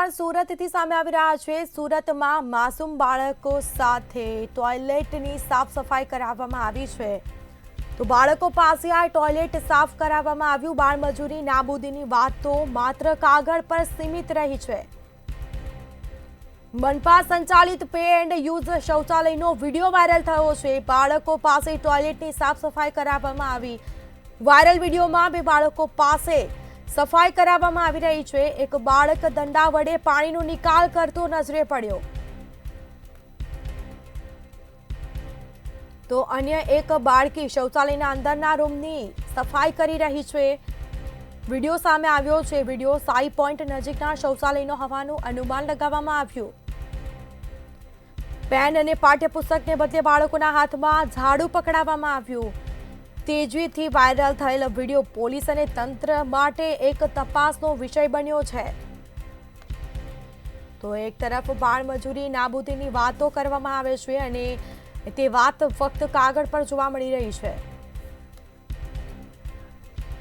સમાચાર સુરતથી સામે આવી રહ્યા છે। સુરતમાં માસૂમ બાળકો સાથે ટોયલેટની સાફ સફાઈ કરાવવામાં આવી છે। તો બાળકો પાસે આ ટોયલેટ સાફ કરાવવામાં આવ્યું। બાળમજૂરી નાબૂદીની વાત તો માત્ર કાગળ પર સીમિત રહી છે। મનપા સંચાલિત પે એન્ડ યુઝ શૌચાલયનો વિડીયો વાયરલ થયો છે। બાળકો પાસે ટોયલેટની સાફ સફાઈ કરાવવામાં આવી। વાયરલ વિડીયોમાં બે બાળકો પાસે સફાઈ કરાવવામાં આવી રહી છે। એક બાળક દંડા વડે પાણીનો નિકાલ કરતો નજરે પડ્યો તો અન્ય એક બાળકી શૌચાલયના અંદરના રૂમની સફાઈ કરી રહી છે। વિડીયો સામે આવ્યો છે। વિડીયો સાઈ પોઈન્ટ નજીકના શૌચાલયનો હોવાનું અનુમાન લગાવવામાં આવ્યું। પેન અને પાઠ્યપુસ્તકને બદલે બાળકોના હાથમાં ઝાડુ પકડાવવામાં આવ્યું। તેજીથી વાયરલ થયેલો વિડીયો પોલીસ અને તંત્ર માટે એક તપાસનો વિષય બન્યો છે। તો એક તરફ બાળમજૂરી નાબૂદીની વાતો કરવામાં આવે છે અને તે વાત ફક્ત કાગળ પર જોવા મળી રહી છે।